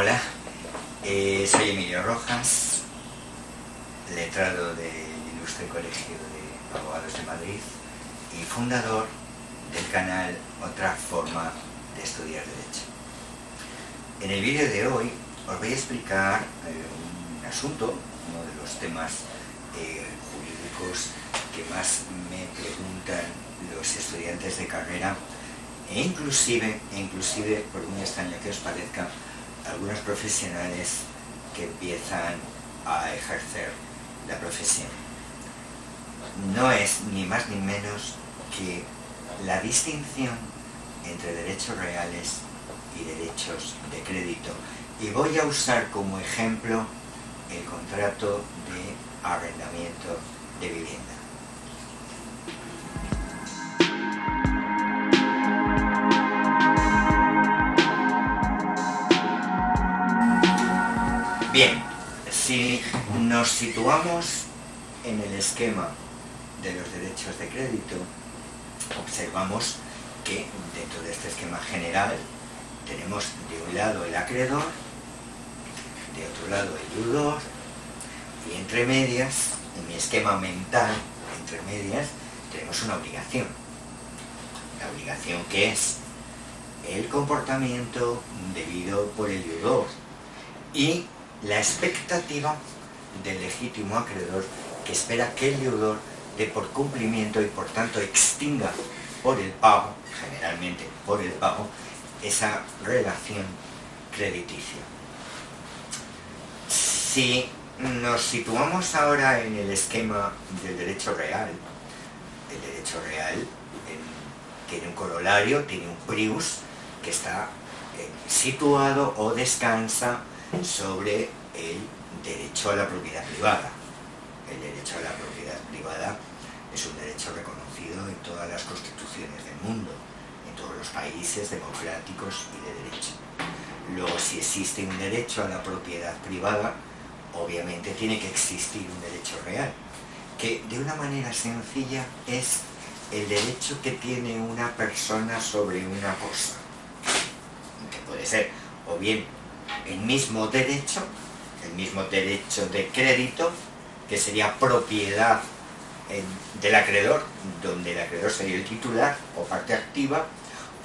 Hola, soy Emilio Rojas, letrado del Ilustre Colegio de Abogados de Madrid y fundador del canal Otra Forma de Estudiar Derecho. En el vídeo de hoy os voy a explicar un asunto, uno de los temas jurídicos que más me preguntan los estudiantes de carrera e inclusive, por muy extraño que os parezca, algunos profesionales que empiezan a ejercer la profesión. No es ni más ni menos que la distinción entre derechos reales y derechos de crédito. Y voy a usar como ejemplo el contrato de arrendamiento de vivienda. Bien, si nos situamos en el esquema de los derechos de crédito, observamos que dentro de este esquema general tenemos de un lado el acreedor, de otro lado el deudor, y entre medias, en mi esquema mental, entre medias, tenemos una obligación. La obligación que es el comportamiento debido por el deudor y la expectativa del legítimo acreedor que espera que el deudor dé por cumplimiento y por tanto extinga por el pago, generalmente por el pago, esa relación crediticia. Si nos situamos ahora en el esquema del derecho real, el derecho real tiene un corolario, tiene un prius que está situado o descansa sobre el derecho a la propiedad privada. El derecho a la propiedad privada es un derecho reconocido en todas las constituciones del mundo, en todos los países democráticos y de derecho. Luego, si existe un derecho a la propiedad privada, obviamente tiene que existir un derecho real, que de una manera sencilla es el derecho que tiene una persona sobre una cosa, que puede ser o bien el mismo derecho de crédito, que sería propiedad del acreedor, donde el acreedor sería el titular o parte activa,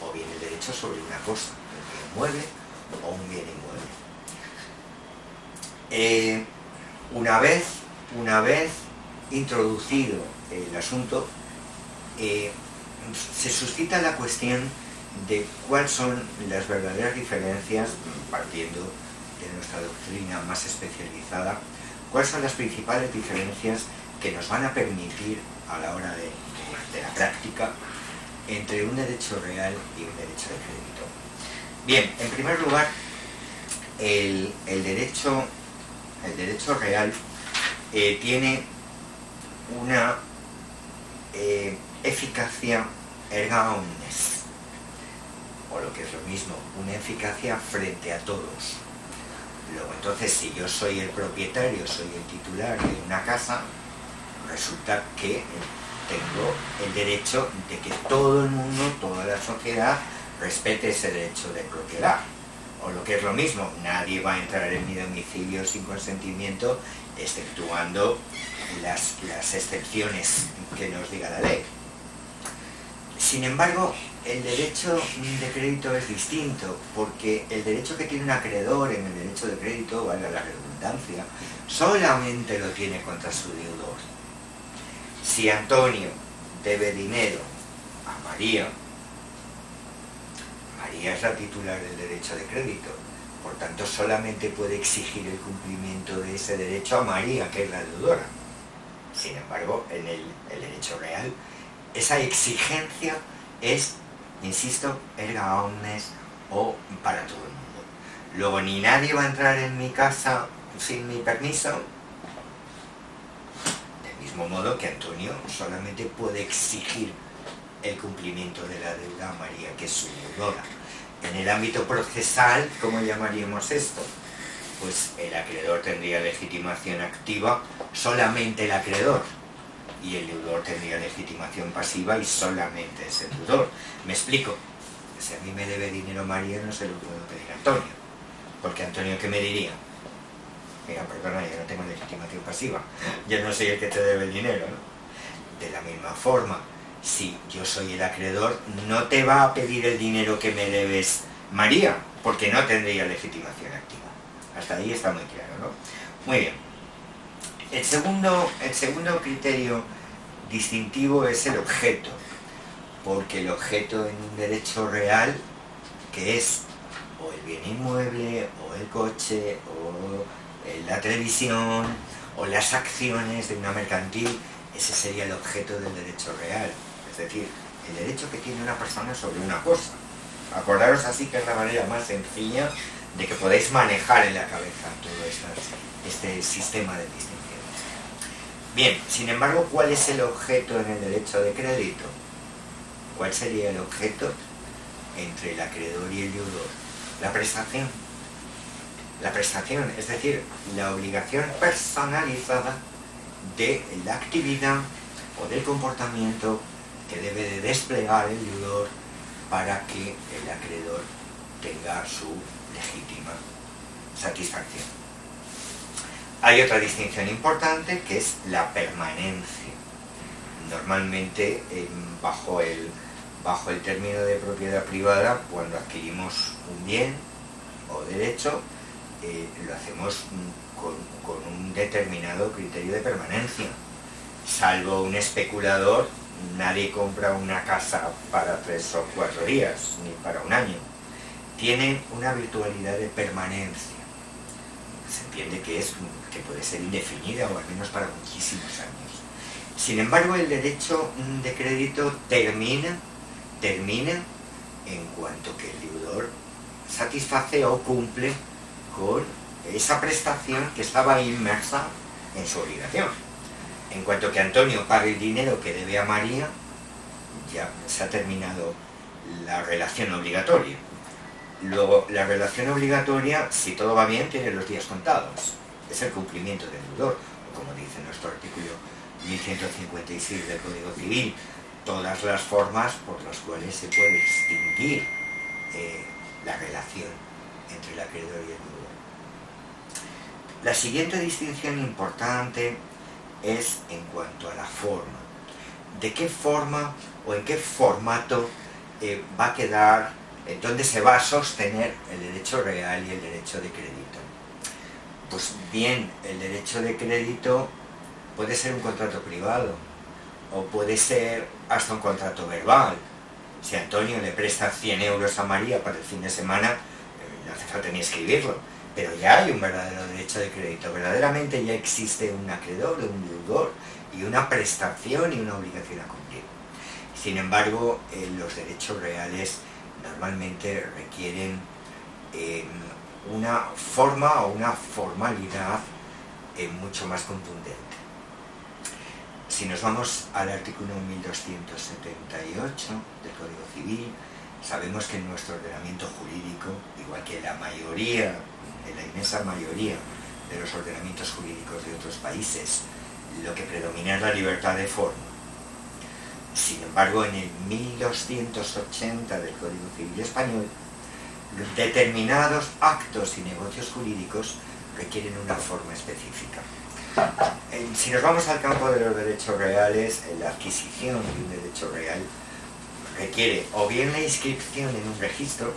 o bien el derecho sobre una cosa, un bien mueble o un bien inmueble. Una vez introducido el asunto, se suscita la cuestión de cuáles son las verdaderas diferencias, partiendo de nuestra doctrina más especializada, cuáles son las principales diferencias que nos van a permitir a la hora de la práctica entre un derecho real y un derecho de crédito. Bien, en primer lugar, el derecho real tiene una eficacia erga omnes, o lo que es lo mismo, una eficacia frente a todos. Luego, entonces, si yo soy el propietario, soy el titular de una casa, resulta que tengo el derecho de que todo el mundo, toda la sociedad, respete ese derecho de propiedad. O lo que es lo mismo, nadie va a entrar en mi domicilio sin consentimiento, exceptuando las excepciones que nos diga la ley. Sin embargo, el derecho de crédito es distinto, porque el derecho que tiene un acreedor en el derecho de crédito, valga la redundancia, solamente lo tiene contra su deudor. Si Antonio debe dinero a María, María es la titular del derecho de crédito, por tanto solamente puede exigir el cumplimiento de ese derecho a María, que es la deudora. Sin embargo, en el derecho real, esa exigencia es, insisto, erga omnes o para todo el mundo. Luego, ni nadie va a entrar en mi casa sin mi permiso, del mismo modo que Antonio solamente puede exigir el cumplimiento de la deuda a María, que es su deudora. En el ámbito procesal, ¿cómo llamaríamos esto? Pues el acreedor tendría legitimación activa, solamente el acreedor, y el deudor tendría legitimación pasiva y solamente ese deudor. ¿Me explico? Si a mí me debe dinero María, no se lo puedo pedir a Antonio. Porque Antonio, ¿qué me diría? Mira, perdona, yo no tengo legitimación pasiva, yo no soy el que te debe el dinero, ¿no? De la misma forma, si yo soy el acreedor, no te va a pedir el dinero que me debes María, porque no tendría legitimación activa. Hasta ahí está muy claro, ¿no? Muy bien. El segundo criterio distintivo es el objeto, porque el objeto en un derecho real, que es o el bien inmueble, o el coche, o la televisión, o las acciones de una mercantil, ese sería el objeto del derecho real, es decir, el derecho que tiene una persona sobre una cosa. Acordaros así que es la manera más sencilla de que podéis manejar en la cabeza todo este sistema de distinciones. Bien, sin embargo, ¿cuál es el objeto en el derecho de crédito? ¿Cuál sería el objeto entre el acreedor y el deudor? La prestación. La prestación, es decir, la obligación personalizada de la actividad o del comportamiento que debe de desplegar el deudor para que el acreedor tenga su legítima satisfacción. Hay otra distinción importante que es la permanencia. Normalmente bajo el término de propiedad privada, cuando adquirimos un bien o derecho, lo hacemos con un determinado criterio de permanencia. Salvo un especulador, nadie compra una casa para 3 o 4 días, ni para un año. Tiene una virtualidad de permanencia. Se entiende que puede ser indefinida o al menos para muchísimos años. Sin embargo, el derecho de crédito termina en cuanto que el deudor satisface o cumple con esa prestación que estaba inmersa en su obligación. En cuanto que Antonio pague el dinero que debe a María, ya se ha terminado la relación obligatoria. Luego, la relación obligatoria, si todo va bien, tiene los días contados. Es el cumplimiento del deudor, o como dice nuestro artículo 1156 del Código Civil, todas las formas por las cuales se puede extinguir la relación entre el acreedor y el deudor. La siguiente distinción importante es en cuanto a la forma. ¿De qué forma o en qué formato va a quedar, dónde se va a sostener el derecho real y el derecho de crédito? Pues bien, el derecho de crédito puede ser un contrato privado o puede ser hasta un contrato verbal. Si Antonio le presta 100 euros a María para el fin de semana, no hace falta ni escribirlo, pero ya hay un verdadero derecho de crédito, verdaderamente ya existe un acreedor, un deudor y una prestación y una obligación a cumplir. Sin embargo, los derechos reales normalmente requieren una forma o una formalidad mucho más contundente. Si nos vamos al artículo 1278 del Código Civil, sabemos que en nuestro ordenamiento jurídico, igual que la inmensa mayoría de los ordenamientos jurídicos de otros países, lo que predomina es la libertad de forma. Sin embargo, en el 1280 del Código Civil español, determinados actos y negocios jurídicos requieren una forma específica. Si nos vamos al campo de los derechos reales, la adquisición de un derecho real requiere o bien la inscripción en un registro,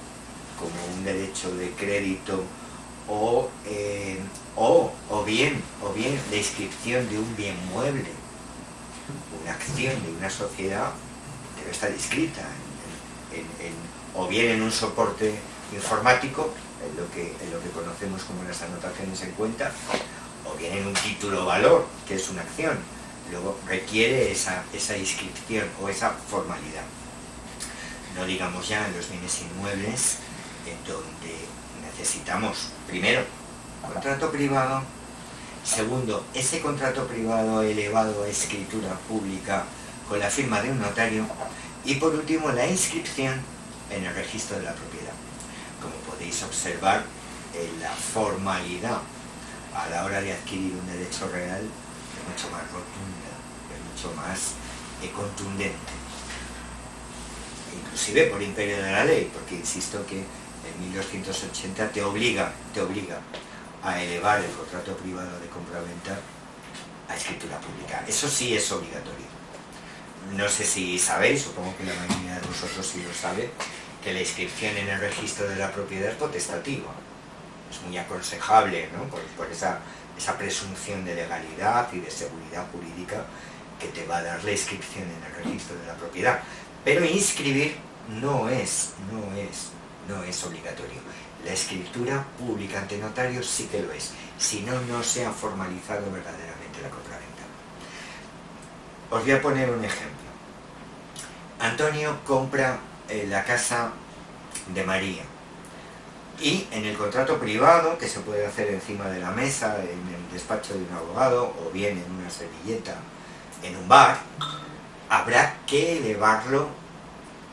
como un derecho de crédito, o bien la inscripción de un bien mueble. Una acción de una sociedad debe estar inscrita o bien en un soporte informático, en lo que conocemos como las anotaciones en cuenta, o bien en un título valor, que es una acción. Luego requiere esa inscripción o esa formalidad. No digamos ya en los bienes inmuebles, en donde necesitamos, primero, contrato privado, segundo, ese contrato privado elevado a escritura pública con la firma de un notario, y por último, la inscripción en el registro de la propiedad. Como podéis observar, la formalidad a la hora de adquirir un derecho real es mucho más rotunda, es mucho más contundente. inclusive por imperio de la ley, porque insisto que en 1280 te obliga a elevar el contrato privado de compraventa a escritura pública. Eso sí es obligatorio. No sé si sabéis, supongo que la mayoría de vosotros sí lo sabe, que la inscripción en el registro de la propiedad es potestativa. Es muy aconsejable, ¿no? por esa presunción de legalidad y de seguridad jurídica que te va a dar la inscripción en el registro de la propiedad. Pero inscribir no es obligatorio. La escritura pública ante notario sí que lo es, si no, no se ha formalizado verdaderamente la compraventa. Os voy a poner un ejemplo. Antonio compra la casa de María y en el contrato privado, que se puede hacer encima de la mesa, en el despacho de un abogado o bien en una servilleta, en un bar, habrá que elevarlo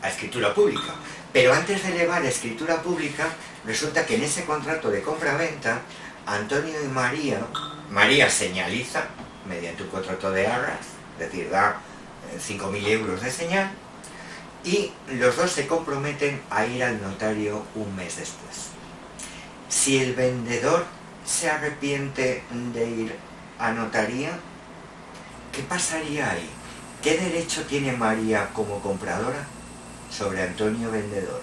a escritura pública. Pero antes de elevar a escritura pública, resulta que en ese contrato de compra-venta, Antonio y María señaliza, mediante un contrato de arras, es decir, da 5.000 euros de señal, y los dos se comprometen a ir al notario un mes después. Si el vendedor se arrepiente de ir a notaría, ¿qué pasaría ahí? ¿Qué derecho tiene María como compradora sobre Antonio vendedor?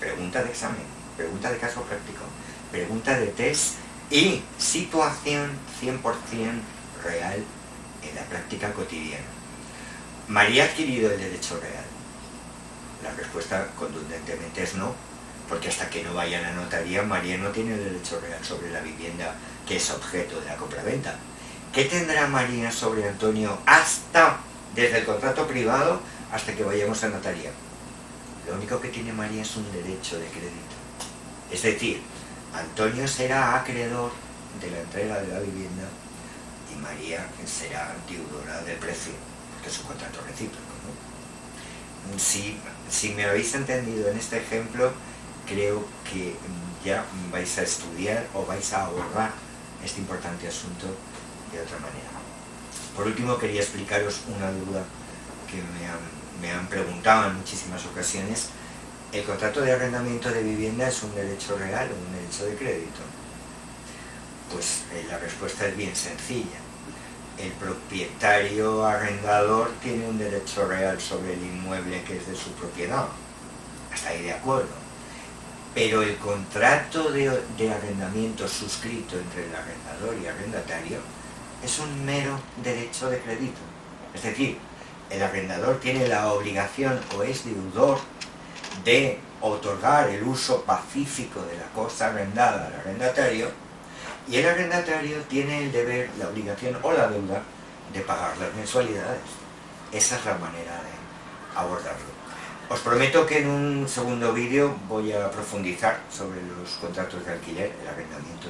Pregunta de examen, pregunta de caso práctico, pregunta de test y situación 100% real en la práctica cotidiana. ¿María ha adquirido el derecho real? La respuesta contundentemente es no, porque hasta que no vaya a la notaría, María no tiene el derecho real sobre la vivienda que es objeto de la compraventa. ¿Qué tendrá María sobre Antonio desde el contrato privado hasta que vayamos a notaría? Lo único que tiene María es un derecho de crédito. Es decir, Antonio será acreedor de la entrega de la vivienda y María será deudora del precio, porque es un contrato recíproco, ¿no? Si me habéis entendido en este ejemplo, creo que ya vais a estudiar o vais a abordar este importante asunto de otra manera. Por último, quería explicaros una duda que me han preguntado en muchísimas ocasiones. ¿El contrato de arrendamiento de vivienda es un derecho real o un derecho de crédito? Pues la respuesta es bien sencilla. El propietario arrendador tiene un derecho real sobre el inmueble que es de su propiedad. Hasta ahí de acuerdo. Pero el contrato de arrendamiento suscrito entre el arrendador y arrendatario es un mero derecho de crédito. Es decir, el arrendador tiene la obligación o es deudor de otorgar el uso pacífico de la cosa arrendada al arrendatario, y el arrendatario tiene el deber, la obligación o la deuda de pagar las mensualidades. Esa es la manera de abordarlo. Os prometo que en un segundo vídeo voy a profundizar sobre los contratos de alquiler, el arrendamiento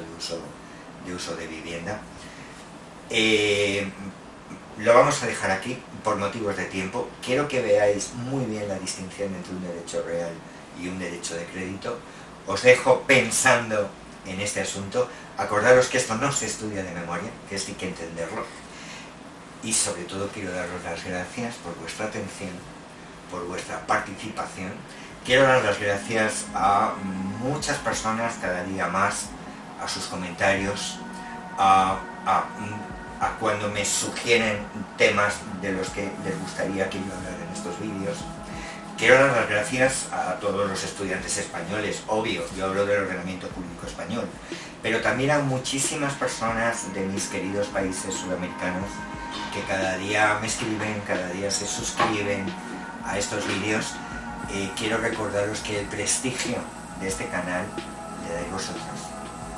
de uso de vivienda. Lo vamos a dejar aquí por motivos de tiempo. Quiero que veáis muy bien la distinción entre un derecho real y un derecho de crédito. Os dejo pensando en este asunto. Acordaros que esto no se estudia de memoria, que esto hay que entenderlo. Y sobre todo quiero daros las gracias por vuestra atención, por vuestra participación. Quiero dar las gracias a muchas personas, cada día más, a sus comentarios, a cuando me sugieren temas de los que les gustaría que yo hablara en estos vídeos. Quiero dar las gracias a todos los estudiantes españoles, obvio, yo hablo del ordenamiento jurídico español, pero también a muchísimas personas de mis queridos países sudamericanos que cada día me escriben, cada día se suscriben a estos vídeos. Quiero recordaros que el prestigio de este canal le dais vosotros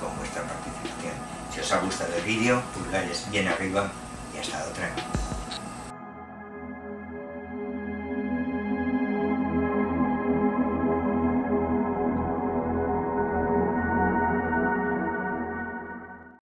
con vuestra participación. Si os ha gustado el vídeo, pulgares bien arriba y hasta otra.